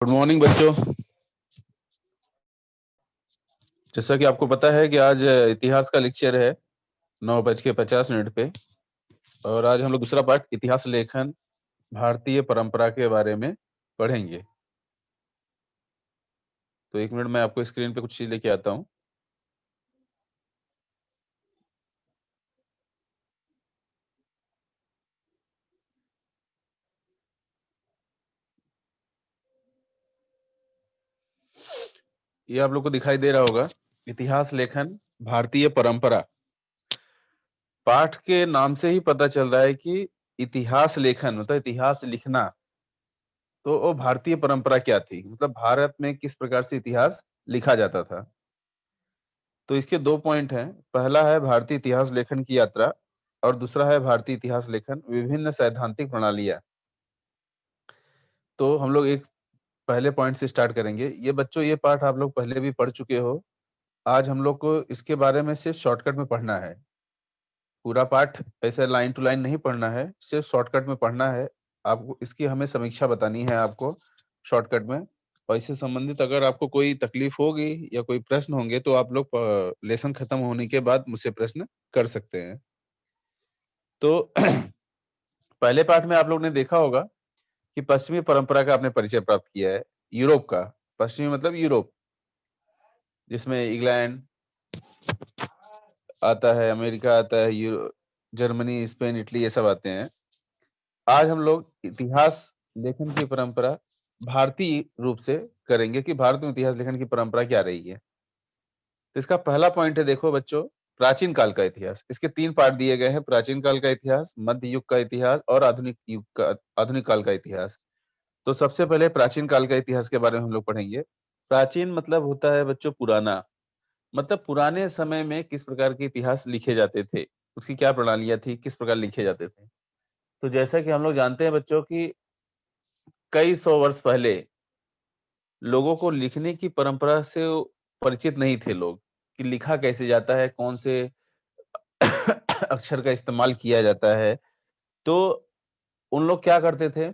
Good morning बच्चों। जैसा कि आपको पता है कि आज इतिहास का लेक्चर है 9:50 पे। और आज हम लोग दूसरा पार्ट इतिहास लेखन भारतीय परंपरा के बारे में पढ़ेंगे। तो एक मिनट, मैं आपको स्क्रीन पे कुछ चीज लेके आता हूँ। ये आप लोग को दिखाई दे रहा होगा, इतिहास लेखन भारतीय परंपरा। पाठ के नाम से ही पता चल रहा है कि इतिहास लेखन मतलब इतिहास लिखना। तो वो भारतीय परंपरा क्या थी, मतलब भारत में किस प्रकार से इतिहास लिखा जाता था। तो इसके दो पॉइंट हैं। पहला है भारतीय इतिहास लेखन की यात्रा, और दूसरा है भारतीय इतिहास लेखन विभिन्न सैद्धांतिक प्रणालियां। तो हम लोग एक पहले पॉइंट से स्टार्ट करेंगे। ये बच्चों, ये पाठ आप लोग पहले भी पढ़ चुके हो। आज हम लोग को इसके बारे में सिर्फ शॉर्टकट में पढ़ना है। पूरा पाठ ऐसे लाइन टू लाइन नहीं पढ़ना है, सिर्फ शॉर्टकट में पढ़ना है। आपको इसकी हमें समीक्षा बतानी है आपको शॉर्टकट में। और इससे संबंधित अगर आपको कोई तकलीफ होगी या कोई प्रश्न होंगे तो आप लोग लेसन खत्म होने के बाद मुझसे प्रश्न कर सकते हैं। तो पहले पाठ में आप लोग ने देखा होगा कि पश्चिमी परंपरा का आपने परिचय प्राप्त किया है। यूरोप का, पश्चिमी मतलब यूरोप, जिसमें इंग्लैंड आता है, अमेरिका आता है, जर्मनी, स्पेन, इटली, ये सब आते हैं। आज हम लोग इतिहास लेखन की परंपरा भारतीय रूप से करेंगे कि भारत में इतिहास लेखन की परंपरा क्या रही है। तो इसका पहला पॉइंट है, देखो बच्चों, प्राचीन काल का इतिहास। इसके तीन पार्ट दिए गए हैं: प्राचीन काल का इतिहास, मध्य युग का इतिहास और आधुनिक काल का इतिहास। तो सबसे पहले प्राचीन काल का इतिहास के बारे में हम लोग पढ़ेंगे। प्राचीन मतलब होता है बच्चों पुराना, मतलब पुराने समय में किस प्रकार के इतिहास लिखे जाते थे, उसकी क्या प्रणालियां थी, किस प्रकार लिखे जाते थे। तो जैसा कि हम लोग जानते हैं बच्चों कि कई सौ वर्ष पहले लोगों को लिखने की परंपरा से परिचित नहीं थे लोग, कि लिखा कैसे जाता है, कौन से अक्षर का इस्तेमाल किया जाता है। तो उन लोग क्या करते थे,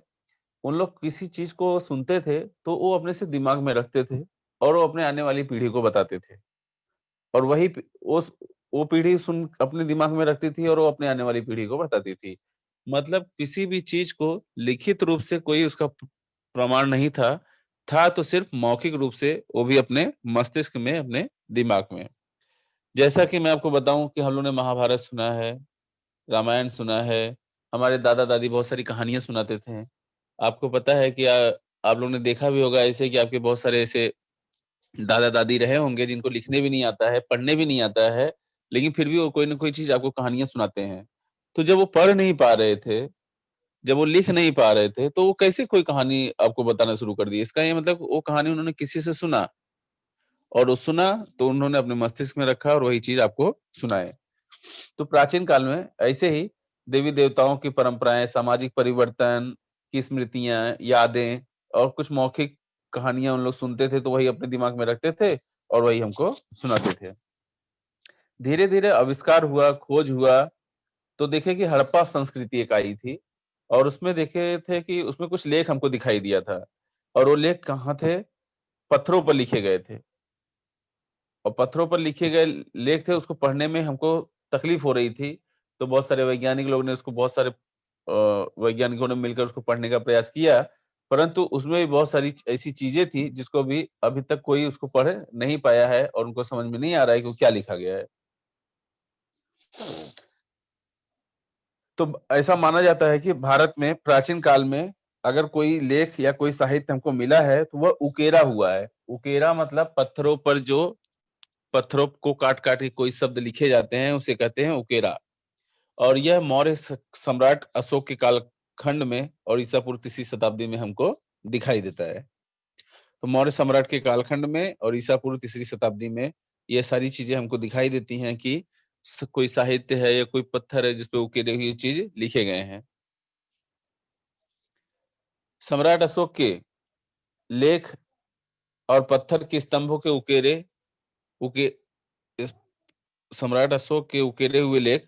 उन लोग किसी चीज को सुनते थे तो वो अपने से दिमाग में रखते थे और वो अपने आने वाली पीढ़ी को बताते थे। और वही वो पीढ़ी सुन अपने दिमाग में रखती थी और वो अपने आने वाली पीढ़ी को बताती थी। मतलब किसी भी चीज को लिखित रूप से कोई उसका प्रमाण नहीं था। था तो सिर्फ मौखिक रूप से, वो भी अपने मस्तिष्क में, अपने दिमाग में। जैसा कि मैं आपको बताऊं कि हम लोग ने महाभारत सुना है, रामायण सुना है, हमारे दादा दादी बहुत सारी कहानियां सुनाते थे। आपको पता है कि आप लोग ने देखा भी होगा ऐसे कि आपके बहुत सारे ऐसे दादा दादी रहे होंगे जिनको लिखने भी नहीं आता है, पढ़ने भी नहीं आता है, लेकिन फिर भी वो कोई ना कोई चीज आपको कहानियां सुनाते हैं। तो जब वो पढ़ नहीं पा रहे थे, जब वो लिख नहीं पा रहे थे, तो वो कैसे कोई कहानी आपको बताना शुरू कर दी। इसका ये मतलब वो कहानी उन्होंने किसी से सुना, और वो सुना तो उन्होंने अपने मस्तिष्क में रखा और वही चीज आपको सुनाए। तो प्राचीन काल में ऐसे ही देवी देवताओं की परंपराएं, सामाजिक परिवर्तन की स्मृतियां, यादें और कुछ मौखिक कहानियां उन लोग सुनते थे, तो वही अपने दिमाग में रखते थे और वही हमको सुनाते थे। धीरे धीरे आविष्कार हुआ, खोज हुआ, तो देखे कि हड़प्पा संस्कृति एक आई थी, और उसमें देखे थे कि उसमें कुछ लेख हमको दिखाई दिया था। और वो लेख कहाँ थे, पत्थरों पर लिखे गए थे। और पत्थरों पर लिखे गए लेख थे, उसको पढ़ने में हमको तकलीफ हो रही थी। तो बहुत सारे वैज्ञानिक लोग ने उसको, बहुत सारे वैज्ञानिकों ने मिलकर उसको पढ़ने का प्रयास किया, परंतु उसमें भी बहुत सारी ऐसी चीजें थी जिसको भी अभी तक कोई उसको पढ़ नहीं पाया है और उनको समझ में नहीं आ रहा है कि वो क्या लिखा गया है। तो ऐसा माना जाता है कि भारत में प्राचीन काल में अगर कोई लेख या कोई साहित्य हमको मिला है तो वह उकेरा हुआ है। उकेरा मतलब पत्थरों पर जो, पत्थरों को काट काट के कोई शब्द लिखे जाते हैं, उसे कहते हैं उकेरा। और यह मौर्य सम्राट अशोक के कालखंड में और ईसा पूर्व 3री शताब्दी में हमको दिखाई देता है। तो मौर्य सम्राट के कालखंड में और ईसा पूर्व 3री शताब्दी में ये सारी चीजें हमको दिखाई देती हैं कि कोई साहित्य है या कोई पत्थर है जिसपे उकेरे हुई चीज लिखे गए हैं। सम्राट अशोक के लेख और पत्थर के स्तंभों के उके इस- सम्राट अशोक के उकेरे हुए लेख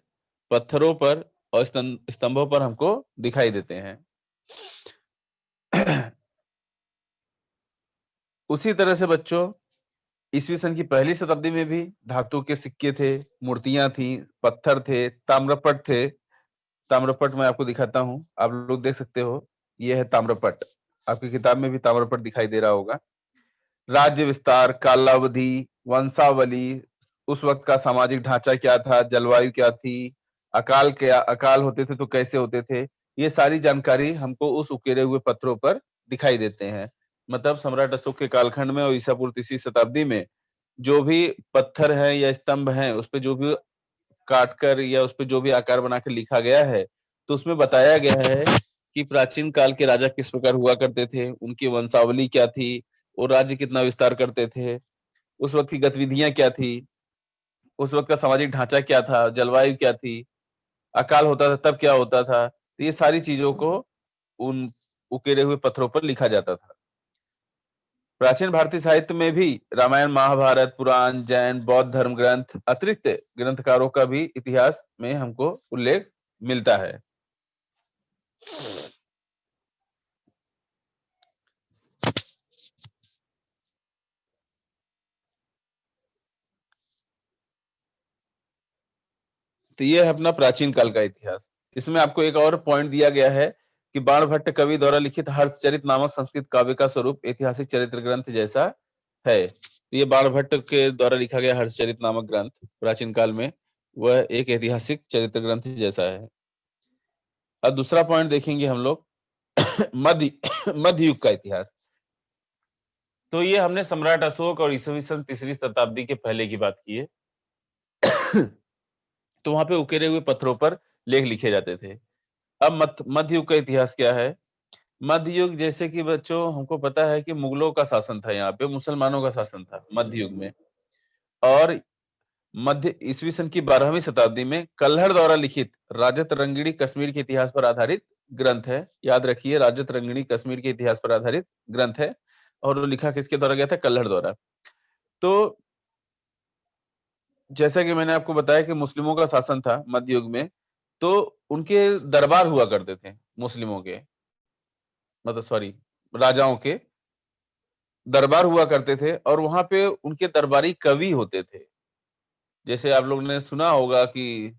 पत्थरों पर और स्तंभों पर हमको दिखाई देते हैं। उसी तरह से बच्चों ईसवी सन की पहली शताब्दी में भी धातु के सिक्के थे, मूर्तियां थी, पत्थर थे, ताम्रपट थे। ताम्रपट मैं आपको दिखाता हूँ, आप लोग देख सकते हो, ये है ताम्रपट। आपकी किताब में भी ताम्रपट दिखाई दे रहा होगा। राज्य विस्तार, कालावधि, वंशावली, उस वक्त का सामाजिक ढांचा क्या था, जलवायु क्या थी, अकाल होते थे तो कैसे होते थे, ये सारी जानकारी हमको उस उकेरे हुए पत्थरों पर दिखाई देते हैं। मतलब सम्राट अशोक के कालखंड में और ईसा पूर्व तीसरी शताब्दी में जो भी पत्थर है या स्तंभ हैं, उस पे जो भी काटकर या उस पे जो भी आकार बनाकर लिखा गया है, तो उसमें बताया गया है कि प्राचीन काल के राजा किस प्रकार हुआ करते थे, उनकी वंशावली क्या थी, वो राज्य कितना विस्तार करते थे, उस वक्त की गतिविधियां क्या थी, उस वक्त का सामाजिक ढांचा क्या था, जलवायु क्या थी, अकाल होता था तब क्या होता था। तो ये सारी चीजों को उन उकेरे हुए पत्थरों पर लिखा जाता था। प्राचीन भारतीय साहित्य में भी रामायण, महाभारत, पुराण, जैन, बौद्ध धर्म ग्रंथ अतिरिक्त ग्रंथकारों का भी इतिहास में हमको उल्लेख मिलता है। तो ये है अपना प्राचीन काल का इतिहास। इसमें आपको एक और पॉइंट दिया गया है कि बाणभट्ट कवि द्वारा लिखित हर्षचरित नामक संस्कृत काव्य का स्वरूप ऐतिहासिक चरित्र ग्रंथ जैसा है। तो ये बाणभट्ट के द्वारा लिखा गया हर्षचरित नामक ग्रंथ प्राचीन काल में वह एक ऐतिहासिक चरित्र ग्रंथ जैसा है। अब दूसरा पॉइंट देखेंगे हम लोग मध्य युग का इतिहास। तो ये हमने सम्राट अशोक और ईसवी सन तीसरी शताब्दी के पहले की बात की है। तो वहां पे उकेरे हुए पत्थरों पर लेख लिखे जाते थे। अब मध्य युग का इतिहास क्या है? मध्य युग जैसे कि बच्चों हमको पता है कि मुगलों का शासन था, यहाँ पे मुसलमानों का शासन था मध्य युग में। और मध्य ईसवी सन की 12वीं शताब्दी में कल्हड़ द्वारा लिखित राजत रंगिणी कश्मीर के इतिहास पर आधारित ग्रंथ है। याद रखिए, राजत रंगिणी कश्मीर के इतिहास पर आधारित ग्रंथ है। और वो लिखा किसके द्वारा गया था? कल्हड़ द्वारा। तो जैसा कि मैंने आपको बताया कि मुस्लिमों का शासन था मध्य युग में, तो उनके दरबार हुआ करते थे मुस्लिमों के, मतलब सॉरी, राजाओं के दरबार हुआ करते थे और वहां पे उनके दरबारी कवि होते थे। जैसे आप लोग ने सुना होगा कि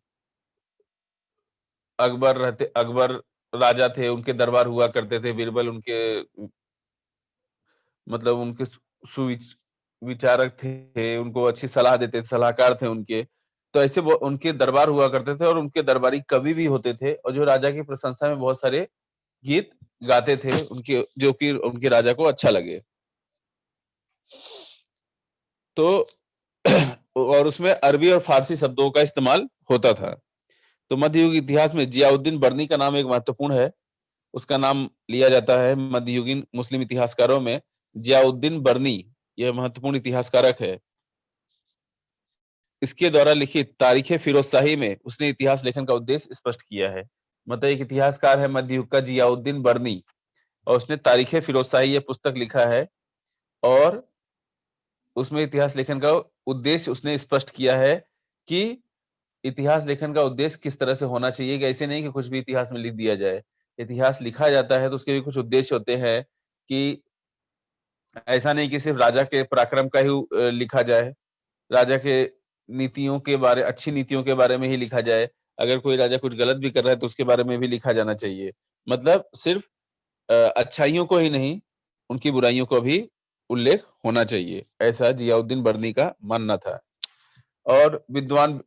अकबर राजा थे, उनके दरबार हुआ करते थे, बीरबल उनके मतलब उनके विचारक थे, उनको अच्छी सलाह देते थे, सलाहकार थे उनके। तो ऐसे वो उनके दरबार हुआ करते थे और उनके दरबारी कवि भी होते थे और जो राजा की प्रशंसा में बहुत सारे गीत गाते थे उनके, जो कि उनके राजा को अच्छा लगे। तो और उसमें अरबी और फारसी शब्दों का इस्तेमाल होता था। तो मध्ययुगीन इतिहास में जियाउद्दीन बर्नी का नाम एक महत्वपूर्ण है। उसका नाम लिया जाता है मध्ययुगीन मुस्लिम इतिहासकारों में जियाउद्दीन बर्नी, यह महत्वपूर्ण इतिहासकारक है। इसके द्वारा लिखित तारीख फिरोज शाही में उसने इतिहास लेखन का उद्देश्य स्पष्ट किया है। मतलब एक इतिहासकार है मध्ययुग का जियाउद्दीन बर्नी, और उसने तारीख फिरोज शाही यह पुस्तक लिखा है और उसमें इतिहास लेखन का उद्देश्य उसने स्पष्ट किया है कि इतिहास लेखन का उद्देश्य किस तरह से होना चाहिए, कि ऐसे नहीं कि कुछ भी इतिहास में लिख दिया जाए। इतिहास लिखा जाता है तो उसके भी कुछ उद्देश्य होते हैं कि ऐसा नहीं कि सिर्फ राजा के पराक्रम का ही लिखा जाए, राजा के नीतियों के बारे, अच्छी नीतियों के बारे में ही लिखा जाए। अगर कोई राजा कुछ गलत भी कर रहा है तो उसके बारे में भी लिखा जाना चाहिए। मतलब सिर्फ अच्छाइयों को ही नहीं, उनकी बुराइयों को भी उल्लेख होना चाहिए, ऐसा जियाउद्दीन बर्नी का मानना था। और विद्वान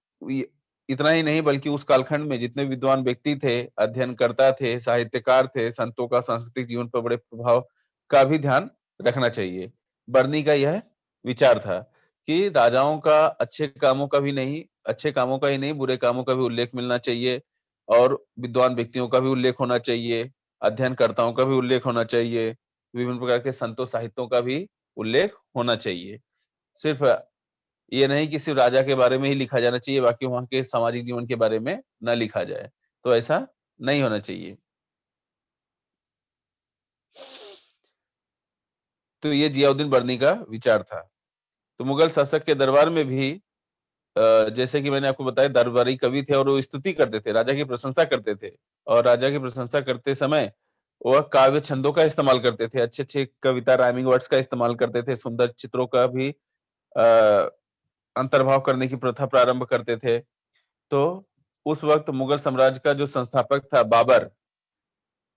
इतना ही नहीं बल्कि उस कालखंड में जितने विद्वान व्यक्ति थे, अध्ययनकर्ता थे, साहित्यकार थे, संतों का सांस्कृतिक जीवन पर बड़े प्रभाव का भी ध्यान रखना चाहिए। बर्नी का यह विचार था कि राजाओं का अच्छे कामों का ही नहीं, बुरे कामों का भी उल्लेख मिलना चाहिए और विद्वान व्यक्तियों का भी उल्लेख होना चाहिए, अध्ययनकर्ताओं का भी उल्लेख होना चाहिए, विभिन्न प्रकार के संतों साहित्यों का भी उल्लेख होना चाहिए। सिर्फ ये नहीं कि सिर्फ राजा के बारे में ही लिखा जाना चाहिए, बाकी वहाँ के सामाजिक जीवन के बारे में ना लिखा जाए। तो ऐसा नहीं होना चाहिए। तो ये जियाउद्दीन बर्नी का विचार था। तो मुगल शासक के दरबार में भी जैसे कि मैंने आपको बताया दरबारी कवि थे और वो स्तुति करते थे, राजा की प्रशंसा करते थे। और राजा की प्रशंसा करते समय वह काव्य छंदों का इस्तेमाल करते थे, अच्छे अच्छे कविता राइमिंग वर्ड्स का इस्तेमाल करते थे, सुंदर चित्रों का भी अंतर्भाव करने की प्रथा प्रारंभ करते थे। तो उस वक्त मुगल साम्राज्य का जो संस्थापक था बाबर,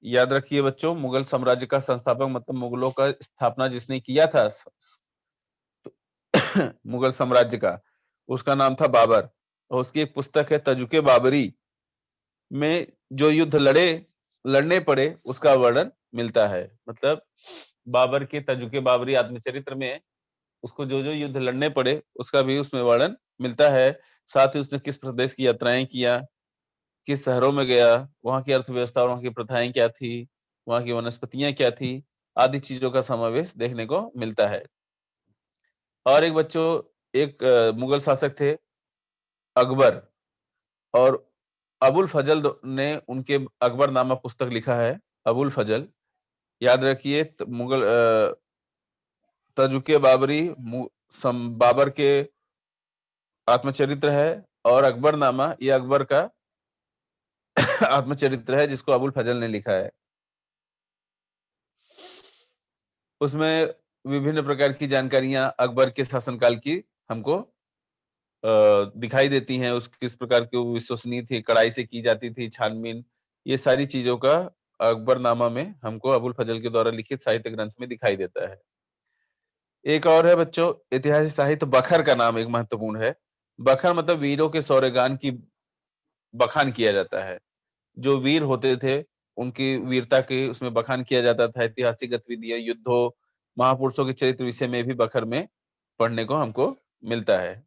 याद रखिए बच्चों, मुगल साम्राज्य का संस्थापक मतलब मुगलों का स्थापना जिसने किया था मुगल साम्राज्य का, उसका नाम था बाबर। और उसकी एक पुस्तक है तजुके बाबरी, में जो युद्ध लड़ने पड़े उसका वर्णन मिलता है। मतलब बाबर के तजुके बाबरी आत्मचरित्र में उसको जो जो युद्ध लड़ने पड़े उसका भी उसमें वर्णन मिलता है। साथ ही उसने किस प्रदेश की यात्राएं किया, किस शहरों में गया, वहां की अर्थव्यवस्था और वहां की प्रथाएं क्या थी, वहां की वनस्पतियां क्या थी, आदि चीजों का समावेश देखने को मिलता है। और एक बच्चों, एक मुगल शासक थे अकबर, और अबुल फजल ने उनके अकबरनामा पुस्तक लिखा है। अबुल फजल, याद रखिए, मुगल तजुके बाबरी बाबर के आत्मचरित्र है, और अकबरनामा ये अकबर का आत्मचरित्र है जिसको अबुल फजल ने लिखा है। उसमें विभिन्न प्रकार की जानकारियां अकबर के शासनकाल की हमको दिखाई देती हैं। उस किस प्रकार की वो विश्वसनीय थी, कड़ाई से की जाती थी छानबीन, ये सारी चीजों का अकबरनामा में हमको अबुल फजल के द्वारा लिखित साहित्य ग्रंथ में दिखाई देता है। एक और है बच्चों, ऐतिहासिक साहित्य बखर का नाम एक महत्वपूर्ण है। बखर मतलब वीरों के शौर्यगान की बखान किया जाता है। जो वीर होते थे उनकी वीरता के उसमें बखान किया जाता था। ऐतिहासिक गतिविधियां, युद्धों, महापुरुषों के चरित्र विषय में भी बखर में पढ़ने को हमको मिलता है।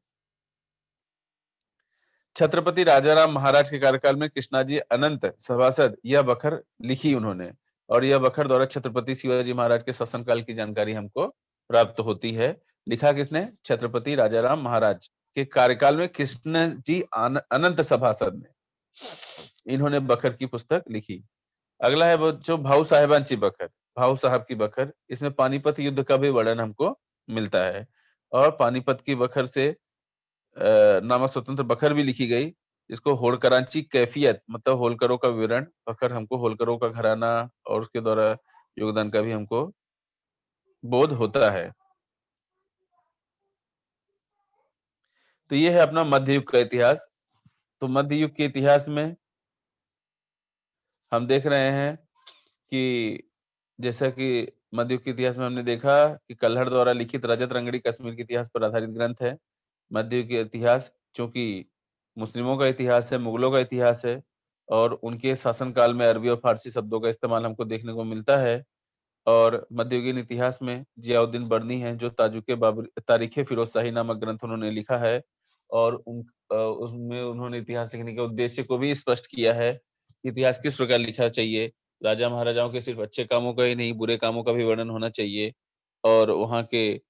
छत्रपति राजाराम महाराज के कार्यकाल में कृष्णाजी अनंत सभासद यह बखर लिखी उन्होंने, और यह बखर द्वारा छत्रपति शिवाजी महाराज के शासनकाल की जानकारी हमको प्राप्त होती है। लिखा किसने? छत्रपति राजाराम महाराज के कार्यकाल में कृष्ण जी अनंत सभासद ने इन्होंने बखर की पुस्तक लिखी। अगला है वो जो भाऊ साहेबांची बखर, भाऊ साहब की बखर, इसमें पानीपत युद्ध का भी वर्णन हमको मिलता है। और पानीपत की बखर से नामक स्वतंत्र बखर भी लिखी गई, जिसको होड़करांची कैफियत मतलब होलकरों का विवरण, बखर हमको होलकरों का घराना और उसके द्वारा योगदान का भी हमको बोध होता है। तो ये है अपना मध्य युग का इतिहास। तो मध्य युग के इतिहास में हम देख रहे हैं कि जैसा कि मध्य युग के इतिहास में हमने देखा कि कल्हड़ द्वारा लिखित रजत रंगड़ी कश्मीर के इतिहास पर आधारित ग्रंथ है। मध्य युग के इतिहास चूंकि मुस्लिमों का इतिहास है, मुगलों का इतिहास है, और उनके शासनकाल में अरबी और फारसी शब्दों का इस्तेमाल हमको देखने को मिलता है। और मध्ययुगीन इतिहास में जियाउद्दीन बर्नी हैं जो ताजुके बाबरी तारीखे फिरोज शाही नामक ग्रंथ उन्होंने लिखा है, और उसमें उन्होंने इतिहास लिखने के उद्देश्य को भी स्पष्ट किया है कि इतिहास किस प्रकार लिखा चाहिए। राजा महाराजाओं के सिर्फ अच्छे कामों का ही नहीं, बुरे कामों का भी वर्णन होना चाहिए। और वहाँ के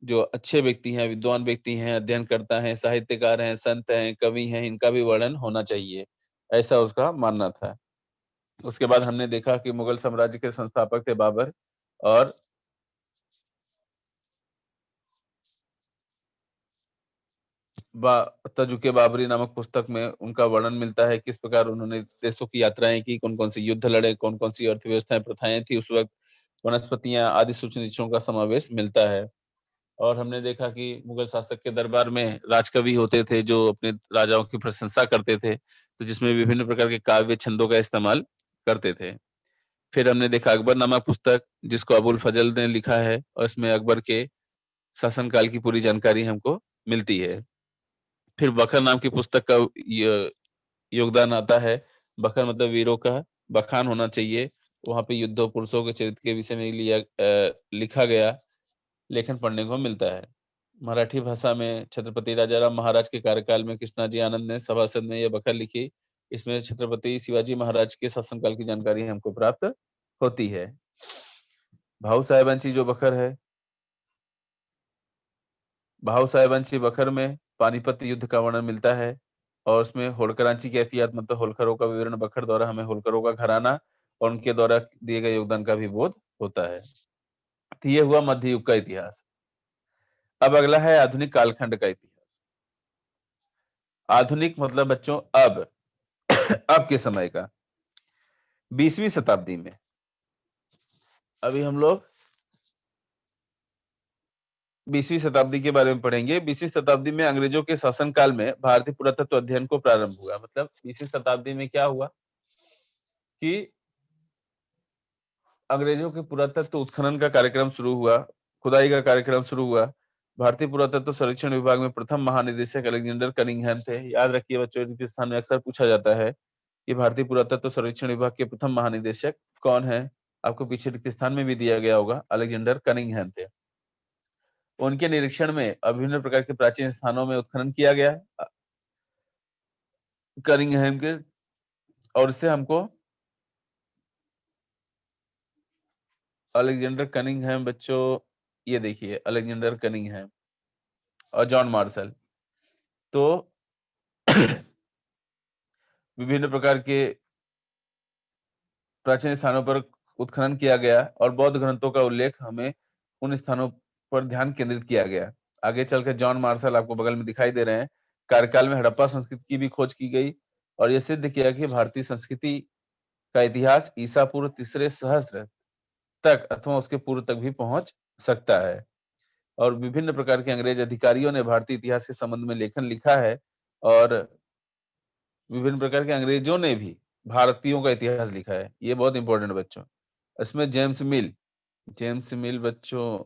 जो अच्छे व्यक्ति हैं, विद्वान व्यक्ति हैं, अध्ययनकर्ता हैं, साहित्यकार हैं, संत हैं, कवि हैं, इनका भी वर्णन होना चाहिए, ऐसा उसका मानना था। उसके बाद हमने देखा कि मुगल साम्राज्य के संस्थापक थे बाबर, और तजुके बाबरी नामक पुस्तक में उनका वर्णन मिलता है, किस प्रकार उन्होंने देशों की यात्राएं की, कौन कौन से युद्ध लड़े, कौन कौन सी अर्थव्यवस्थाएं प्रथाएं थी उस वक्त, वनस्पतियां आदि सूचना का समावेश मिलता है। और हमने देखा कि मुगल शासक के दरबार में राजकवि होते थे जो अपने राजाओं की प्रशंसा करते थे, तो जिसमें विभिन्न प्रकार के काव्य छंदों का इस्तेमाल करते थे। फिर हमने देखा अकबरनामा पुस्तक, जिसको अबुल फजल ने लिखा है, और इसमें अकबर के शासनकाल की पूरी जानकारी हमको मिलती है। फिर बखर नाम की पुस्तक का योगदान आता है। बखर मतलब वीरों का बखान होना चाहिए। वहां पे युद्धों, पुरुषों के चरित्र के विषय में लिखा गया लेखन पढ़ने को मिलता है। मराठी भाषा में छत्रपति राजाराम महाराज के कार्यकाल में कृष्णाजी आनंद ने सभासद में यह बखर लिखी। इसमें छत्रपति शिवाजी महाराज के शासनकाल की जानकारी हमको प्राप्त होती है। भाऊ साहेबांची जो बखर है, भाऊ साहेबांची बखर में पानीपत युद्ध का वर्णन मिलता है, और उसमें होलकरांची कैफियत मतलब होलकरों का विवरण बखर द्वारा हमें होलकरों का घराना और उनके द्वारा दिए गए योगदान का भी बोध होता है। तो ये हुआ मध्य युग का इतिहास। अब अगला है आधुनिक कालखंड का इतिहास। आधुनिक मतलब बच्चों अब अब के समय का, 20वीं शताब्दी में अभी हम लोग 20वीं शताब्दी के बारे में पढ़ेंगे। 20वीं शताब्दी में अंग्रेजों के शासनकाल में भारतीय पुरातत्व अध्ययन को प्रारंभ हुआ। मतलब 20वीं शताब्दी में क्या हुआ कि अंग्रेजों के पुरातत्व उत्खनन का कार्यक्रम शुरू हुआ, खुदाई का कार्यक्रम शुरू हुआ। भारतीय पुरातत्व सर्वेक्षण विभाग में प्रथम महानिदेशक अलेक्जेंडर कनिंघम थे। याद रखिए बच्चों, रिक्त स्थान में अक्सर पूछा जाता है कि भारतीय पुरातत्व सर्वेक्षण विभाग के प्रथम महानिदेशक कौन है? आपको पीछे रिक्त स्थान में भी दिया गया होगा, अलेक्जेंडर कनिंघम थे। उनके निरीक्षण में विभिन्न प्रकार के प्राचीन स्थानों में उत्खनन किया गया कनिंघम के, और इससे हमको अलेक्जेंडर कनिंघम, बच्चों ये देखिए अलेक्जेंडर कनिंघम और जॉन मार्शल, तो विभिन्न प्रकार के प्राचीन स्थानों पर उत्खनन किया गया और बौद्ध ग्रंथों का उल्लेख हमें उन स्थानों पर ध्यान केंद्रित किया गया। आगे चलकर जॉन मार्शल आपको बगल में दिखाई दे रहे हैं, कार्यकाल में हड़प्पा संस्कृति की भी खोज की गई और यह सिद्ध किया कि भारतीय संस्कृति का इतिहास ईसा पूर्व तीसरे सहस्त्र तक अथवा उसके पूर्व तक भी पहुंच सकता है। और विभिन्न प्रकार के अंग्रेज अधिकारियों ने भारतीय इतिहास के संबंध में लेखन लिखा है और विभिन्न प्रकार के अंग्रेजों ने भी भारतीयों का इतिहास लिखा है। ये बहुत इंपॉर्टेंट बच्चों। इसमें जेम्स मिल बच्चों,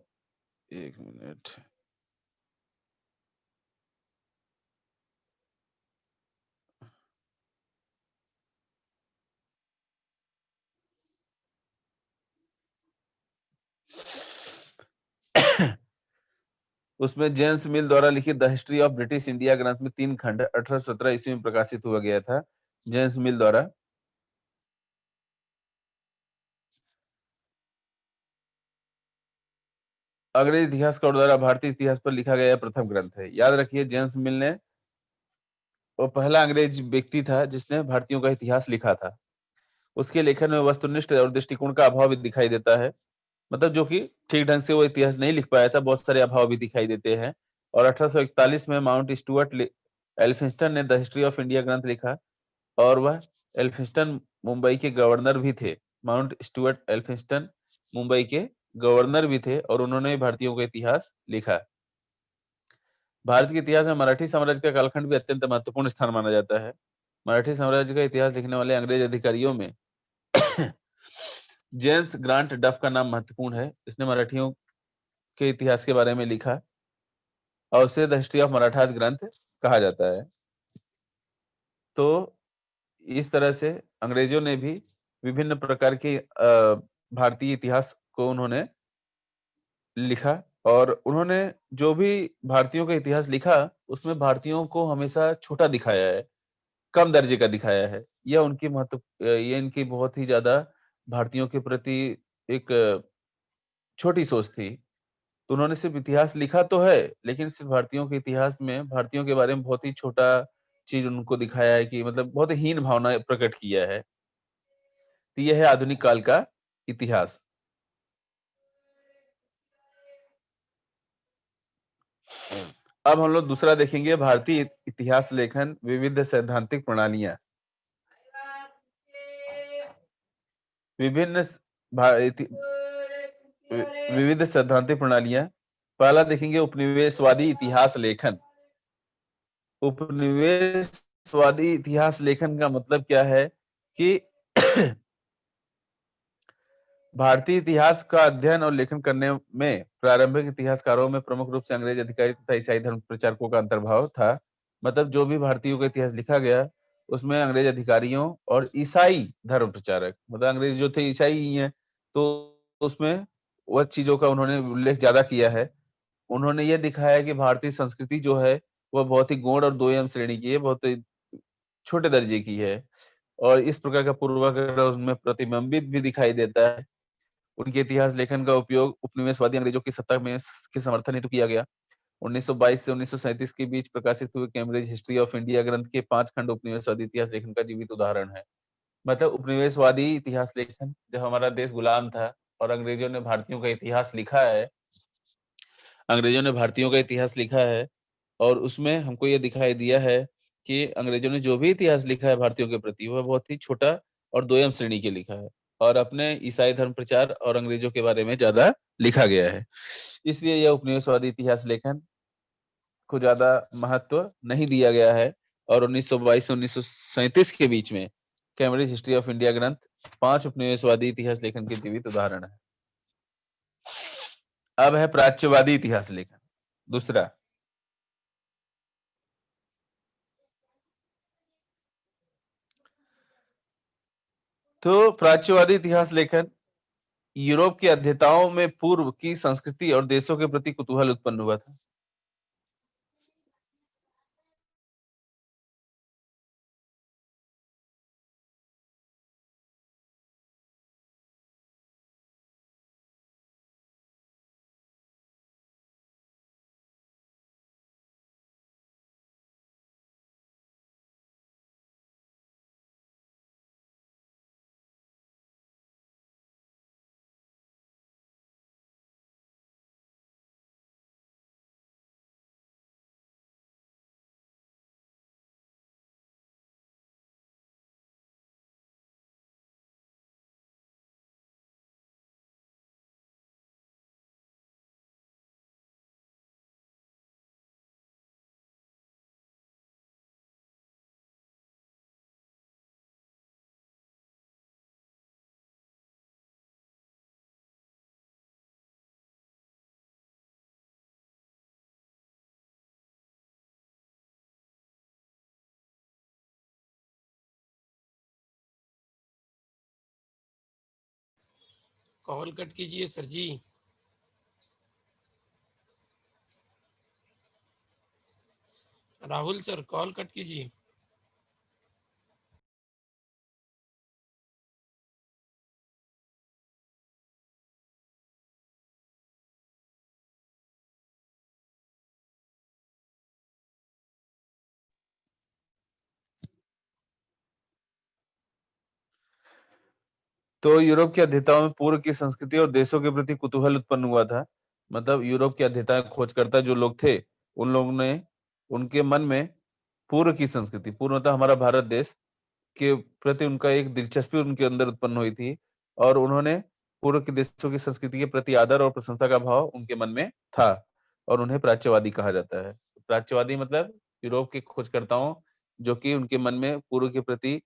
एक मिनट, उसमें जेम्स मिल द्वारा लिखित the history of British India ग्रंथ में 3 खंड 1817 ईस्वी में प्रकाशित हुआ गया था, जेम्स मिल द्वारा। अंग्रेज इतिहासकार द्वारा भारतीय इतिहास पर लिखा गया प्रथम ग्रंथ है। याद रखिए जेम्स मिल ने वो पहला अंग्रेज व्यक्ति था जिसने भारतीयों का इतिहास लिखा था। उसके लेखन में वस्तुनिष्ठ और दृष्टिकोण का अभाव भी दिखाई देता है, मतलब जो कि ठीक ढंग से वो इतिहास नहीं लिख पाया था, बहुत सारे अभाव भी दिखाई देते हैं। और 1841 में माउंट स्टुअर्ट एल्फिंस्टन ने द हिस्ट्री ऑफ इंडिया ग्रंथ लिखा और वह एल्फिंस्टन मुंबई के गवर्नर भी थे। माउंट स्टुअर्ट एल्फिंस्टन मुंबई के गवर्नर भी थे और उन्होंने भारतीयों का इतिहास लिखा। भारत के इतिहास में मराठी साम्राज्य का कालखंड भी अत्यंत महत्वपूर्ण स्थान माना जाता है। मराठी साम्राज्य का इतिहास लिखने वाले अंग्रेज अधिकारियों में जेम्स ग्रांट डफ का नाम महत्वपूर्ण है। इसने मराठियों के इतिहास के बारे में लिखा और उसे द हिस्ट्री ऑफ मराठास ग्रंथ कहा जाता है। तो इस तरह से अंग्रेजों ने भी विभिन्न प्रकार के भारतीय इतिहास को उन्होंने लिखा और उन्होंने जो भी भारतीयों का इतिहास लिखा उसमें भारतीयों को हमेशा छोटा दिखाया है, कम दर्जे का दिखाया है। यह उनकी ये इनकी बहुत ही ज्यादा भारतीयों के प्रति एक छोटी सोच थी। तो उन्होंने सिर्फ इतिहास लिखा तो है, लेकिन सिर्फ भारतीयों के इतिहास में भारतीयों के बारे में बहुत ही छोटा चीज उनको दिखाया है कि मतलब बहुत ही हीन भावना प्रकट किया है। तो यह है आधुनिक काल का इतिहास। अब हम लोग दूसरा देखेंगे, भारतीय इतिहास लेखन विविध सैद्धांतिक प्रणालियां। विभिन्न विविध सैद्धांतिक प्रणालियां। पहला देखेंगे उपनिवेशवादी इतिहास लेखन। उपनिवेशवादी इतिहास लेखन का मतलब क्या है कि भारतीय इतिहास का अध्ययन और लेखन करने में प्रारंभिक इतिहासकारों में प्रमुख रूप से अंग्रेज अधिकारी तथा ईसाई धर्म प्रचारकों का अंतर्भाव था। मतलब जो भी भारतीयों का इतिहास लिखा गया उसमें अंग्रेज अधिकारियों और ईसाई धर्म प्रचारक, मतलब अंग्रेज जो थे ईसाई ही हैं, तो उसमें वह चीजों का उन्होंने उल्लेख ज्यादा किया है। उन्होंने ये दिखाया कि भारतीय संस्कृति जो है वह बहुत ही गौण और दोयम श्रेणी की है, बहुत ही छोटे दर्जे की है और इस प्रकार का पूर्वाग्रह उसमें प्रतिबिंबित भी दिखाई देता है। उनके इतिहास लेखन का उपयोग उपनिवेशवादी अंग्रेजों की सत्ता में के समर्थन हेतु किया गया। 1922 से 1937 के बीच प्रकाशित हुए कैम्ब्रिज हिस्ट्री ऑफ इंडिया ग्रंथ के 5 खंड उपनिवेशवादी इतिहास लेखन का जीवित उदाहरण है। मतलब उपनिवेशवादी इतिहास लेखन, जब हमारा देश गुलाम था और अंग्रेजों ने भारतीयों का इतिहास लिखा है, अंग्रेजों ने भारतीयों का इतिहास लिखा है और उसमें हमको ये दिखाई दिया है कि अंग्रेजों ने जो भी इतिहास लिखा है भारतीयों के प्रति वह बहुत ही छोटा और दोयम श्रेणी के लिखा है। और अपने ईसाई धर्म प्रचार और अंग्रेजों के बारे में ज्यादा लिखा गया है। इसलिए यह उपनिवेशवादी इतिहास लेखन को ज्यादा महत्व नहीं दिया गया है। और 1922 से 1937 के बीच में कैम्ब्रिज हिस्ट्री ऑफ इंडिया ग्रंथ 5 उपनिवेशवादी इतिहास लेखन के जीवित उदाहरण है। अब है प्राच्यवादी इतिहास लेखन, दूसरा। तो प्राच्यवादी इतिहास लेखन यूरोप के अध्येताओं में पूर्व की संस्कृति और देशों के प्रति कुतूहल उत्पन्न हुआ था। कॉल कट कीजिए सर जी। राहुल सर कॉल कट कीजिए। तो यूरोप के अध्येताओं में पूर्व की संस्कृति और देशों के प्रति कुतूहल उत्पन्न हुआ था। मतलब यूरोप के अध्येता खोजकर्ता जो लोग थे, उन लोगों ने उनके मन में पूर्व की संस्कृति, पूर्वतः हमारा भारत देश के प्रति उनका एक दिलचस्पी उनके अंदर उत्पन्न हुई थी। और उन्होंने पूर्व के देशों की संस्कृति के प्रति आदर और प्रशंसा का भाव उनके मन में था। और उन्हें प्राच्यवादी कहा जाता है। प्राच्यवादी मतलब यूरोप के खोजकर्ताओं जो कि उनके मन में पूर्व के प्रति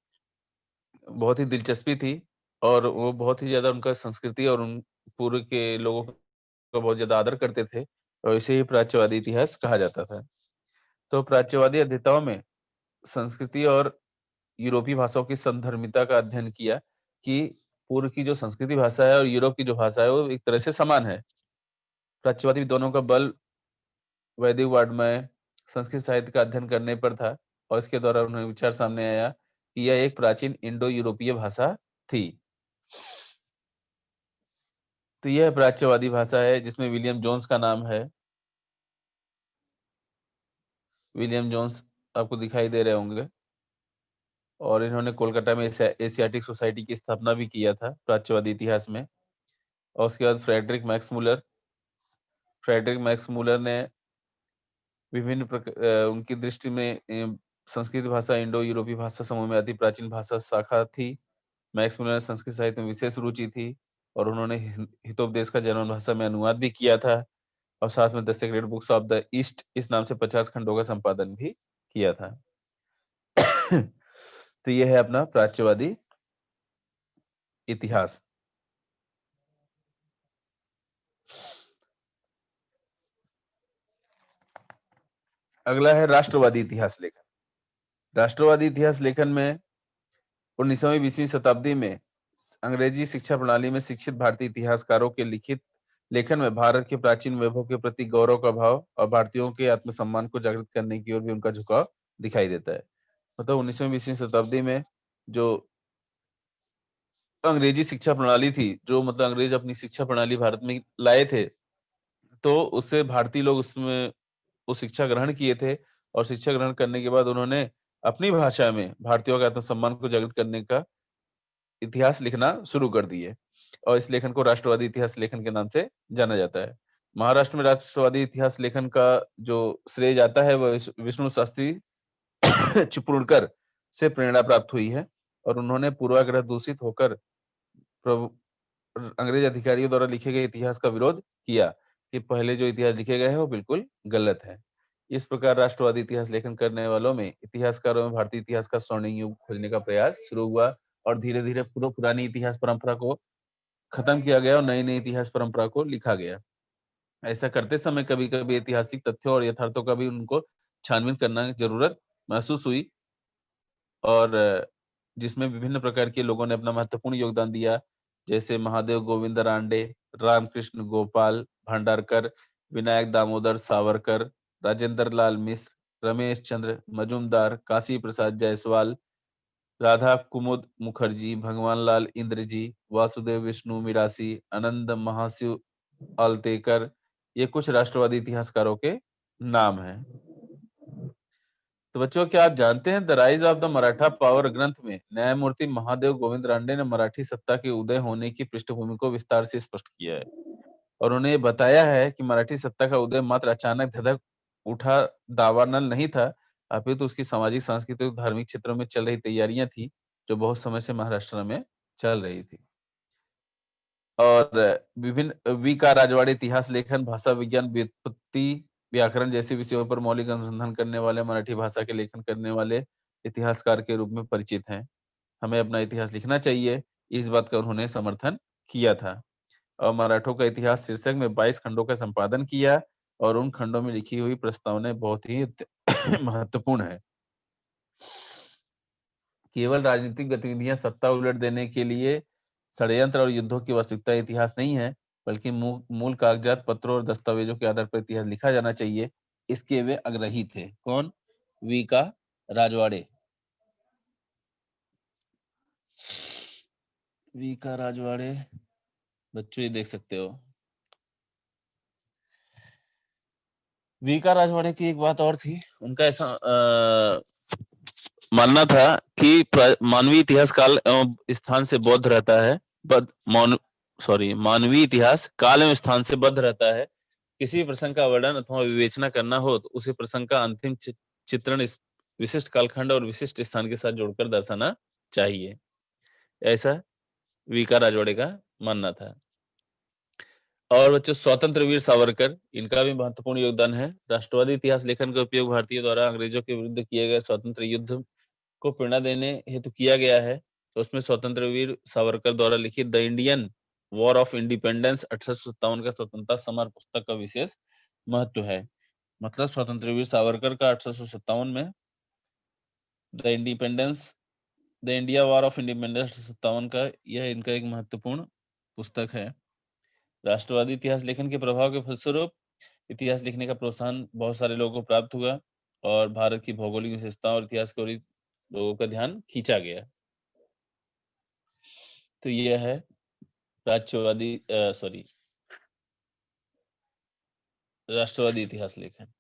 बहुत ही दिलचस्पी थी। और वो बहुत ही ज्यादा उनका संस्कृति और उन पूर्व के लोगों का बहुत ज्यादा आदर करते थे, और इसे ही प्राच्यवादी इतिहास कहा जाता था। तो प्राच्यवादी अध्येताओं में संस्कृति और यूरोपीय भाषाओं की संधर्मिता का अध्ययन किया कि पूर्व की जो संस्कृति भाषा है और यूरोप की जो भाषा है वो एक तरह से समान है। प्राच्यवादी दोनों का बल वैदिक वाङ्मय संस्कृत साहित्य का अध्ययन करने पर था। और इसके द्वारा उन्हें विचार सामने आया कि यह एक प्राचीन इंडो यूरोपीय भाषा थी। तो यह प्राच्यवादी भाषा है जिसमें विलियम जोन्स का नाम है। विलियम जोन्स आपको दिखाई दे रहे होंगे। और इन्होंने कोलकाता में एशियाटिक सोसाइटी की स्थापना भी किया था प्राच्यवादी इतिहास में। और उसके बाद फ्रेडरिक मैक्स मूलर ने उनकी दृष्टि में संस्कृत भाषा इंडो यूरोपीय भाषा समूह में अति प्राचीन भाषा शाखा थी। मैक्स मूलर ने संस्कृत साहित्य में विशेष रुचि थी। और उन्होंने हितोपदेश का जर्मन भाषा में अनुवाद भी किया था। और साथ में the secret books of the east इस नाम से 50 खंडों का संपादन भी किया था। तो यह है अपना प्राच्यवादी इतिहास। अगला है राष्ट्रवादी इतिहास लेखन। राष्ट्रवादी इतिहास लेखन में 19वीं 20वीं शताब्दी में अंग्रेजी शिक्षा प्रणाली में शिक्षित भारतीय इतिहासकारों के लिखित लेखन में भारत के प्राचीन वैभव के प्रति गौरव का भाव और भारतीयों के आत्मसम्मान को जागृत करने की ओर भी उनका झुकाव दिखाई देता है। मतलब 19वीं 20वीं शताब्दी में जो अंग्रेजी शिक्षा प्रणाली थी, जो मतलब अंग्रेज अपनी शिक्षा प्रणाली भारत में लाए थे, तो उससे भारतीय लोग उसमें वो शिक्षा ग्रहण किए थे। और शिक्षा ग्रहण करने के बाद उन्होंने अपनी भाषा में भारतीयों के आत्मसम्मान को जागृत करने का इतिहास लिखना शुरू कर दिए। और इस लेखन को राष्ट्रवादी इतिहास लेखन के नाम से जाना जाता है। महाराष्ट्र में राष्ट्रवादी इतिहास लेखन का जो श्रेय जाता है वह विष्णु शास्त्री चिपळूणकर से प्रेरणा प्राप्त हुई है। और उन्होंने पूर्वाग्रह दूषित होकर अंग्रेज अधिकारियों द्वारा लिखे गए इतिहास का विरोध किया कि पहले जो इतिहास लिखे गए हैं वो बिल्कुल गलत है। इस प्रकार राष्ट्रवादी इतिहास लेखन करने वालों में इतिहासकारों में भारतीय इतिहास का स्वर्णिम युग खोजने का प्रयास शुरू हुआ और धीरे-धीरे पुरानी इतिहास परंपरा को खत्म किया गया और नई-नई इतिहास परंपरा को लिखा गया। ऐसा करते समय कभी-कभी ऐतिहासिक तथ्यों और यथार्थों का भी उनको छानबीन करना जरूरत महसूस हुई और जिसमें विभिन्न प्रकार के लोगों ने अपना महत्वपूर्ण योगदान दिया, जैसे महादेव गोविंद रानडे, रामकृष्ण गोपाल भंडारकर, विनायक दामोदर सावरकर, राजेंद्र लाल मिश्र, रमेश चंद्र मजूमदार, काशी प्रसाद जायसवाल, राधा कुमुद मुखर्जी, भगवान लाल इंद्रजी, वासुदेव विष्णु मिरासी, आनंद महाशिव आलतेकर, ये कुछ राष्ट्रवादी इतिहासकारों के नाम हैं। तो बच्चों, क्या आप जानते हैं the rise of the Maratha power ग्रंथ में न्यायमूर्ति महादेव गोविंद रानडे ने मराठी सत्ता के उदय होने की पृष्ठभूमि को विस्तार से स्पष्ट किया है और उन्हें बताया है कि मराठी सत्ता का उदय मात्र अचानक धधक उठा दावानल नहीं था, अपितु उसकी सामाजिक, सांस्कृतिक, धार्मिक क्षेत्रों में चल रही तैयारियां थी जो बहुत समय से महाराष्ट्र में चल रही थी। और विभिन्न वी का राजवाड़े इतिहास लेखन, भाषा विज्ञान, व्युत्पत्ति, व्याकरण जैसे विषयों पर मौलिक अनुसंधान करने वाले, मराठी भाषा के लेखन करने वाले इतिहासकार के रूप में परिचित हैं। हमें अपना इतिहास लिखना चाहिए, इस बात का उन्होंने समर्थन किया था। और मराठों का इतिहास शीर्षक में 22 खंडों का संपादन किया और उन खंडों में लिखी हुई प्रस्तावनाएं बहुत ही महत्वपूर्ण है। केवल राजनीतिक गतिविधियां सत्ता उलट देने के लिए षड्यंत्र और युद्धों की वास्तविकता इतिहास नहीं है, बल्कि मूल कागजात, पत्रों और दस्तावेजों के आधार पर इतिहास लिखा जाना चाहिए। इसके वे आग्रही थे। कौन? वी का राजवाड़े। वी का राजवाड़े बच्चों ये देख सकते हो। वी का राजवाड़े की एक बात और थी, उनका ऐसा मानना था कि मानवीय इतिहास काल एवं स्थान से बौद्ध रहता है। मानवीय इतिहास काल एवं स्थान से बद्ध रहता है। किसी प्रसंग का वर्णन अथवा विवेचना करना हो तो उसे प्रसंग का अंतिम चित्रण इस विशिष्ट कालखंड और विशिष्ट स्थान के साथ जोड़कर दर्शाना चाहिए। ऐसा वी का राजवाड़े का मानना था। और बच्चों, स्वतंत्र वीर सावरकर, इनका भी महत्वपूर्ण योगदान है। राष्ट्रवादी इतिहास लेखन का उपयोग भारतीय द्वारा अंग्रेजों के विरुद्ध किए गए स्वतंत्र युद्ध को प्रेरणा देने हेतु किया गया है। तो उसमें स्वतंत्र वीर सावरकर द्वारा लिखित the Indian war of independence 1857 का स्वतंत्रता समर पुस्तक का विशेष महत्व है। मतलब स्वतंत्र वीर सावरकर का 1857 में the India war of independence 1857 का यह इनका एक महत्वपूर्ण पुस्तक है। राष्ट्रवादी इतिहास लेखन के प्रभाव के फलस्वरूप इतिहास लिखने का प्रोत्साहन बहुत सारे लोगों को प्राप्त हुआ और भारत की भौगोलिक विशेषताओं और इतिहास को लोगों का ध्यान खींचा गया। तो यह है राष्ट्रवादी इतिहास लेखन।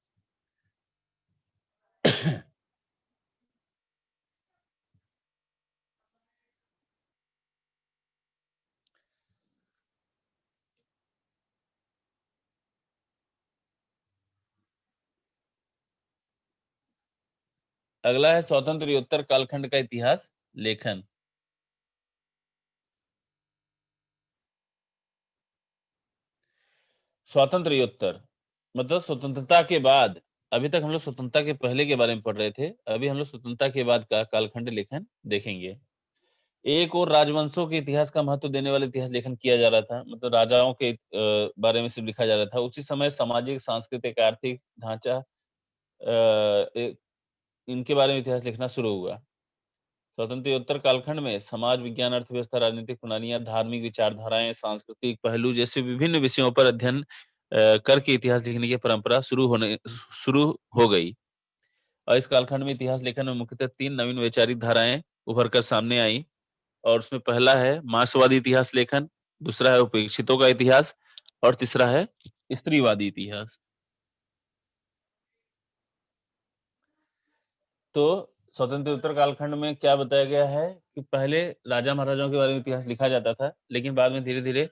अगला है स्वतंत्र उत्तर कालखंड का इतिहास लेखन। स्वातंत्र उत्तर मतलब स्वतंत्रता के बाद। अभी तक हम लोग स्वतंत्रता के पहले के बारे में पढ़ रहे थे, अभी हम लोग स्वतंत्रता के बाद का कालखंड लेखन देखेंगे। एक और राजवंशों के इतिहास का महत्व देने वाला इतिहास लेखन किया जा रहा था, मतलब राजाओं के बारे में सिर्फ लिखा जा रहा था। उसी समय सामाजिक, सांस्कृतिक, आर्थिक ढांचा इनके बारे में इतिहास लिखना शुरू हुआ। स्वतंत्रोत्तर कालखंड में समाज विज्ञान, अर्थव्यवस्था, राजनीतिक प्रणालियां, धार्मिक विचारधाराएं, सांस्कृतिक पहलू जैसे विभिन्न विषयों पर अध्ययन करके इतिहास लिखने की परंपरा शुरू हो गई। और इस कालखंड में इतिहास लेखन में मुख्यतः 3 नवीन वैचारिक धाराएं उभर कर सामने आई और उसमें पहला है मार्क्सवादी इतिहास लेखन, दूसरा है उपेक्षितों का इतिहास और तीसरा है स्त्रीवादी इतिहास। तो स्वतंत्र उत्तर कालखंड में क्या बताया गया है कि पहले राजा महाराजाओं के बारे में इतिहास लिखा जाता था, लेकिन बाद में धीरे धीरे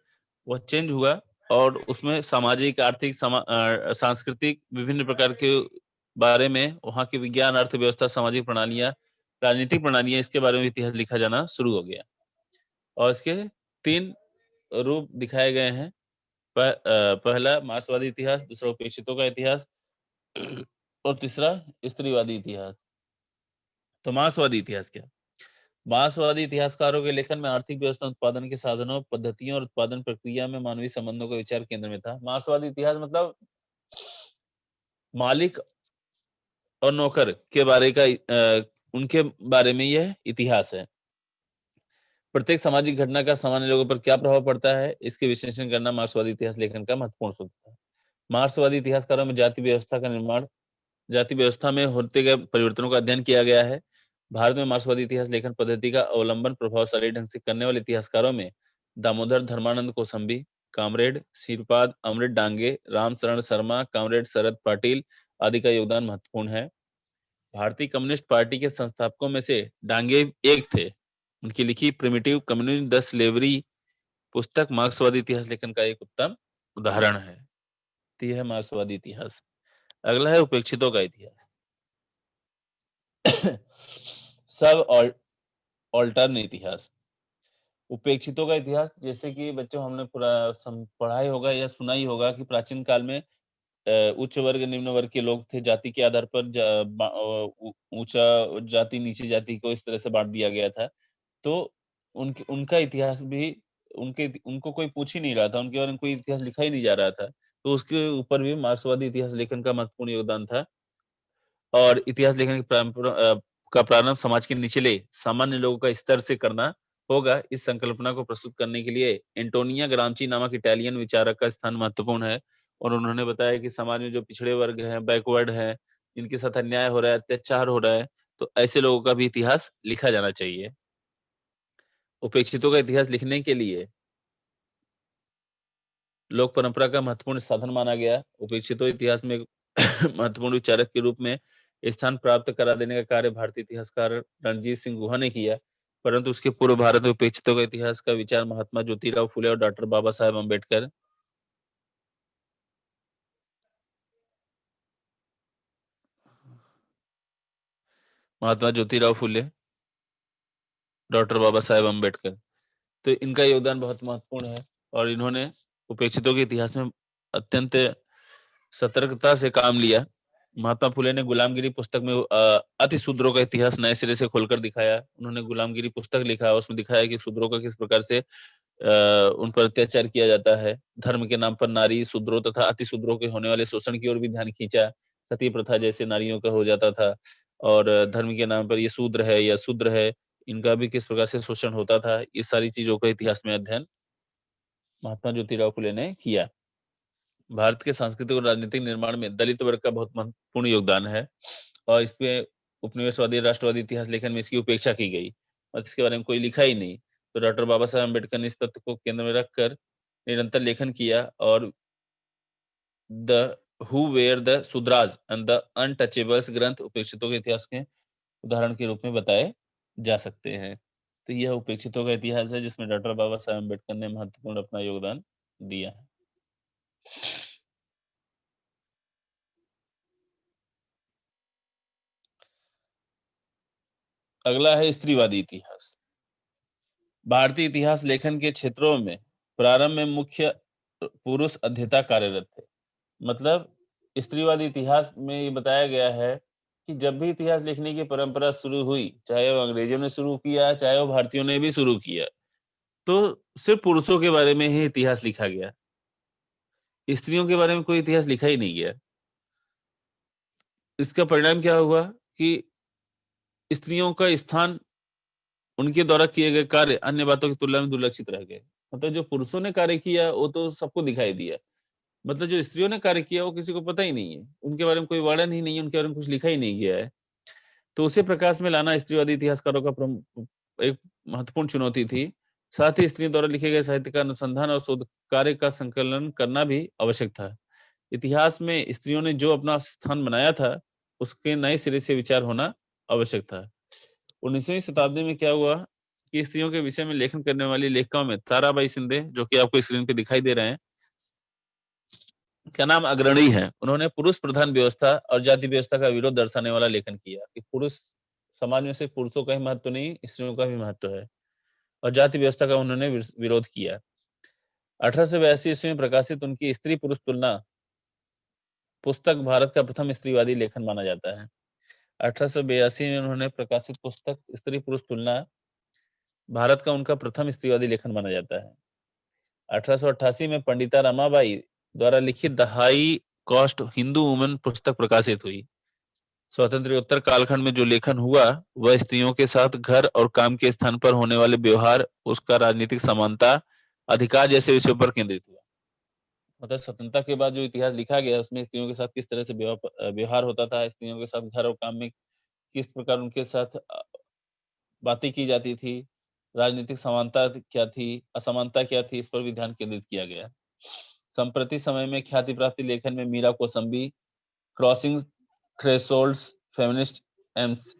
वह चेंज हुआ और उसमें सामाजिक, आर्थिक, सांस्कृतिक विभिन्न प्रकार के बारे में, वहाँ की विज्ञान, अर्थव्यवस्था, सामाजिक प्रणालियां, राजनीतिक प्रणालियां, इसके बारे में इतिहास लिखा जाना शुरू हो गया। और इसके 3 रूप दिखाए गए हैं। पहला मार्क्सवादी इतिहास, दूसरा उपेक्षितों का इतिहास और तीसरा स्त्रीवादी इतिहास। तो मार्क्सवादी इतिहास क्या? मार्क्सवादी इतिहासकारों के लेखन में आर्थिक व्यवस्था, उत्पादन के साधनों, पद्धतियों और उत्पादन प्रक्रिया में मानवीय संबंधों का विचार केंद्र में था। मार्क्सवादी इतिहास मतलब मालिक और नौकर के उनके बारे में यह इतिहास है। प्रत्येक सामाजिक घटना का सामान्य लोगों पर क्या प्रभाव पड़ता है, इसके विश्लेषण करना मार्क्सवादी इतिहास लेखन का महत्वपूर्ण सूत्र है। मार्क्सवादी इतिहासकारों में जाति व्यवस्था में होते गए परिवर्तनों का अध्ययन किया गया है। भारत में मार्क्सवादी इतिहास लेखन पद्धति का अवलंबन प्रभावशाली ढंग से करने वाले इतिहासकारों में दामोदर धर्मानंद कोसंबी, कामरेड श्रीपाद अमृत डांगे, रामशरण शर्मा, कामरेड शरद पाटिल आदि का योगदान महत्वपूर्ण है। भारतीय कम्युनिस्ट पार्टी के संस्थापकों में से डांगे एक थे। उनकी लिखी प्रिमिटिव कम्युनिज्म द स्लेवरी पुस्तक मार्क्सवादी इतिहास लेखन का एक उत्तम उदाहरण है। तो यह है मार्क्सवादी इतिहास। अगला है उपेक्षितों का इतिहास। सब ऑल्टर्न इतिहास। उपेक्षितों का इतिहास, जैसे कि बच्चों हमने पूरा पढ़ा ही होगा या सुना ही होगा कि प्राचीन काल में उच्च वर्ग निम्न वर्ग के लोग थे। जाति के आधार पर ऊंचा जाति नीची जाति को इस तरह से बांट दिया गया था। तो उनका इतिहास भी उनको कोई पूछ ही नहीं रहा था, उनके बारे में कोई इतिहास लिखा ही नहीं जा रहा था। तो उसके ऊपर भी मार्क्सवादी इतिहास लेखन का महत्वपूर्ण योगदान था। और इतिहास लेखन की का प्रारंभ समाज के निचले सामान्य लोगों का स्तर से करना होगा। इस संकल्पना को प्रस्तुत करने के लिए एंटोनिया ग्राम्ची नामक इटालियन विचारक का स्थान महत्वपूर्ण है। और उन्होंने बताया कि समाज में जो पिछड़े वर्ग हैं, बैकवर्ड हैं, जिनके साथ अन्याय हो रहा है, अत्याचार हो रहा है, तो ऐसे लोगों का भी इतिहास लिखा जाना चाहिए। उपेक्षितों का इतिहास लिखने के लिए लोक परंपरा का महत्वपूर्ण साधन माना गया। उपेक्षितों इतिहास में एक महत्वपूर्ण विचारक के रूप में स्थान प्राप्त करा देने का कार्य भारतीय इतिहासकार रणजीत सिंह गुहा ने किया। परंतु उसके पूर्व भारत में उपेक्षितों का इतिहास का विचार महात्मा ज्योतिराव फुले और डॉक्टर बाबा साहेब अम्बेडकर महात्मा ज्योतिराव फुले, डॉक्टर बाबा साहेब अम्बेडकर, तो इनका योगदान बहुत महत्वपूर्ण है। और इन्होंने उपेक्षितों के इतिहास में अत्यंत सतर्कता से काम लिया। महात्मा फुले ने गुलामगिरी पुस्तक में अति शूद्रों का इतिहास नए सिरे से खोलकर दिखाया। उन्होंने गुलामगिरी पुस्तक लिखा और उसमें दिखाया कि शूद्रों का किस प्रकार से उन पर अत्याचार किया जाता है। धर्म के नाम पर नारी, शूद्रों तथा अति शूद्रों के होने वाले शोषण की ओर भी ध्यान खींचा। सती प्रथा जैसे नारियों का हो जाता था। और धर्म के नाम पर ये शूद्र है या शूद्र है, इनका भी किस प्रकार से शोषण होता था, ये सारी चीजों का इतिहास में अध्ययन महात्मा ज्योतिराव फुले ने किया। भारत के सांस्कृतिक और राजनीतिक निर्माण में दलित वर्ग का बहुत महत्वपूर्ण योगदान है। और इस पे उपनिवेशवादी राष्ट्रवादी इतिहास लेखन में इसकी उपेक्षा की गई और इसके बारे में कोई लिखा ही नहीं। तो डॉक्टर बाबा साहेब अम्बेडकर ने इस तथ्य को केंद्र में रखकर निरंतर लेखन किया। और the who were the Shudras and the untouchables ग्रंथ उपेक्षितों के इतिहास के उदाहरण के रूप में बताए जा सकते हैं। तो यह उपेक्षितों का इतिहास है जिसमें डॉक्टर बाबा साहेब अम्बेडकर ने महत्वपूर्ण अपना योगदान दिया है। अगला है स्त्रीवादी इतिहास। भारतीय इतिहास लेखन के क्षेत्रों में प्रारंभ में मुख्य पुरुष अध्येता कार्यरत थे। मतलब स्त्रीवादी इतिहास में ये बताया गया है कि जब भी इतिहास लिखने की परंपरा शुरू हुई, चाहे वो अंग्रेजों ने शुरू किया, चाहे वो भारतीयों ने भी शुरू किया, तो सिर्फ पुरुषों के बारे में ही इतिहास लिखा गया। स्त्रियों के बारे में कोई इतिहास लिखा ही नहीं गया। इसका परिणाम क्या हुआ कि स्त्रियों का स्थान, उनके द्वारा किए गए कार्य अन्य बातों की तुलना में दुर्लक्षित रह गए। मतलब जो पुरुषों ने कार्य किया वो तो सबको दिखाई दिया, मतलब जो स्त्रियों ने कार्य किया वो किसी को पता ही नहीं है, उनके बारे में कोई वर्णन ही नहीं है, उनके बारे में कुछ लिखा ही नहीं गया है। तो उसे प्रकाश में लाना स्त्रीवादी इतिहासकारों का एक महत्वपूर्ण चुनौती थी। साथ ही स्त्रियों द्वारा लिखे गए साहित्य का अनुसंधान और शोध कार्य का संकलन करना भी आवश्यक था। इतिहास में स्त्रियों ने जो अपना स्थान बनाया था, उसके नए सिरे से विचार होना आवश्यक था। 19वीं शताब्दी में क्या हुआ कि स्त्रियों के विषय में लेखन करने वाली लेखिकाओं में ताराबाई शिंदे, जो कि आपको स्क्रीन पे दिखाई दे रहे हैं, का नाम अग्रणी है। उन्होंने पुरुष प्रधान व्यवस्था और जाति व्यवस्था का विरोध दर्शाने वाला लेखन किया कि पुरुष समाज में सिर्फ पुरुषों का ही महत्व नहीं, स्त्रियों का भी महत्व है। और जाति व्यवस्था का उन्होंने विरोध किया। 1882 ईस्वी में प्रकाशित उनकी स्त्री पुरुष तुलना पुस्तक भारत का प्रथम स्त्रीवादी लेखन माना जाता है। 1882 में उन्होंने प्रकाशित पुस्तक स्त्री पुरुष तुलना भारत का उनका प्रथम स्त्रीवादी लेखन माना जाता है। 1888 में पंडिता रमाबाई द्वारा लिखित the high cost Hindu women पुस्तक प्रकाशित हुई। स्वातंत्र्योत्तर कालखंड में जो लेखन हुआ वह स्त्रियों के साथ घर और काम के स्थान पर होने वाले व्यवहार, उसका राजनीतिक समानता, अधिकार जैसे विषयों पर केंद्रित हुआ। मतलब स्वतंत्रता के बाद जो इतिहास लिखा गया उसमें स्त्रियों के साथ किस तरह से व्यवहार होता था, स्त्रियों के साथ घर और काम में किस प्रकार उनके साथ बातें की जाती थी, राजनीतिक समानता क्या थी, असमानता क्या थी, इस पर भी ध्यान केंद्रित किया गया। संप्रति समय में ख्याति प्राप्त लेखन में Meera Kosambi, crossing thresholds, feminist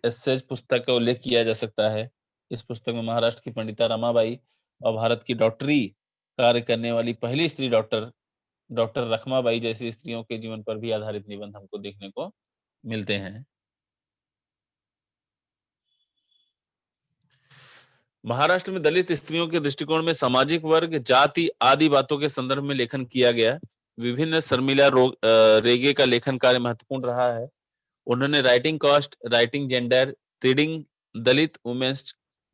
essays पुस्तक का उल्लेख किया जा सकता है। इस पुस्तक में महाराष्ट्र की पंडिता रमाबाई और भारत की डॉक्टरी कार्य करने वाली पहली स्त्री डॉक्टर रखमाबाई जैसी स्त्रियों के जीवन पर भी आधारित निबंध हमको देखने को मिलते हैं। महाराष्ट्र में दलित स्त्रियों के दृष्टिकोण में सामाजिक वर्ग, जाति आदि बातों के संदर्भ में लेखन किया गया। विभिन्न शर्मिला रेगे का लेखन कार्य महत्वपूर्ण रहा है। उन्होंने writing caste, writing gender, reading Dalit women's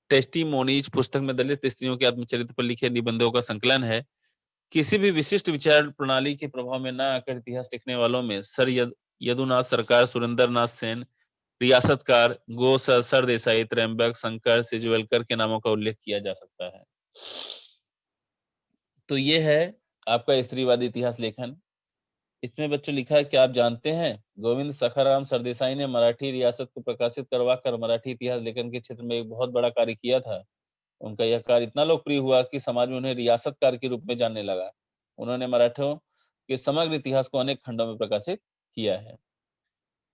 testimonies पुस्तक में दलित स्त्रियों के आत्मचरित्र पर लिखे निबंधों का संकलन है। किसी भी विशिष्ट विचार प्रणाली के प्रभाव में न आकर इतिहास लिखने वालों में सर यदुनाथ सरकार, सुरेंद्र नाथ सेन, रियासतकार, गो सरदेसाई, त्र्यंबक, शंकर, सिजवलकर के नामों का उल्लेख किया जा सकता है। तो ये है आपका स्त्रीवादी इतिहास लेखन। इसमें बच्चों लिखा है कि आप जानते हैं गोविंद सखाराम सरदेसाई ने मराठी रियासत को प्रकाशित करवाकर मराठी इतिहास लेखन के क्षेत्र में एक बहुत बड़ा कार्य किया था। उनका यह कार्य इतना लोकप्रिय हुआ कि समाज में उन्हें रियासतकार के रूप में जानने लगा। उन्होंने मराठों के समग्र इतिहास को अनेक खंडों में प्रकाशित किया है।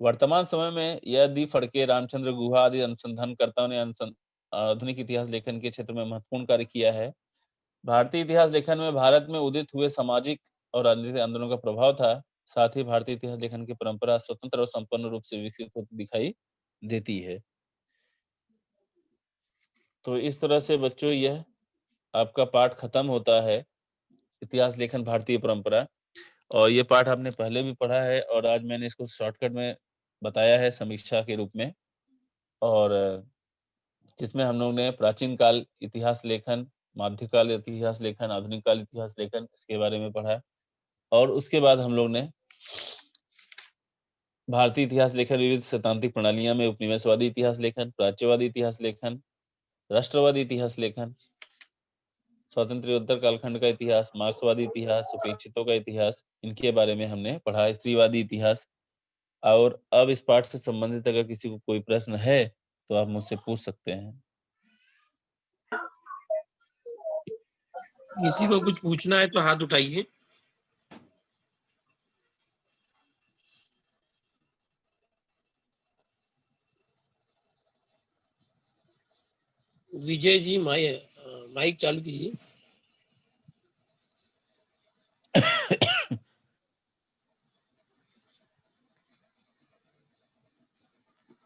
वर्तमान समय में यह दी फड़के, रामचंद्र गुहा आदि अनुसंधानकर्ताओं ने आधुनिक इतिहास लेखन के क्षेत्र में महत्वपूर्ण कार्य किया है। भारतीय इतिहास लेखन में भारत में उदित हुए सामाजिक और राजनीतिक आंदोलनों का प्रभाव था। साथ ही भारतीय इतिहास लेखन की परंपरा स्वतंत्र और संपन्न रूप से विकसित होती दिखाई देती है। तो इस तरह से बच्चों यह आपका पाठ खत्म होता है, इतिहास लेखन भारतीय परंपरा। और ये पाठ आपने पहले भी पढ़ा है और आज मैंने इसको शॉर्टकट में बताया है समीक्षा के रूप में। और जिसमें हम लोग ने प्राचीन काल इतिहास लेखन, मध्यकाल इतिहास लेखन, आधुनिक काल इतिहास लेखन इसके बारे में पढ़ा। और उसके बाद हम लोग ने भारतीय इतिहास लेखन विविध सैद्धांतिक प्रणालियां में उपनिवेशवादी इतिहास लेखन, प्राच्यवादी इतिहास लेखन, राष्ट्रवादी इतिहास लेखन, स्वातंत्र्योत्तर कालखंड का इतिहास, मार्क्सवादी इतिहास, उपेक्षितों का इतिहास, इनके बारे में हमने पढ़ा। स्त्रीवादी इतिहास। और अब इस पाठ से संबंधित अगर किसी को कोई प्रश्न है तो आप मुझसे पूछ सकते हैं। किसी को कुछ पूछना है तो हाथ उठाइए। विजय जी माइक चालू कीजिए।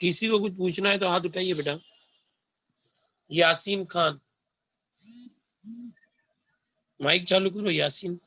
किसी को कुछ पूछना है तो हाथ उठाइए बेटा। यासीन खान, माइक चालू करो यासीन।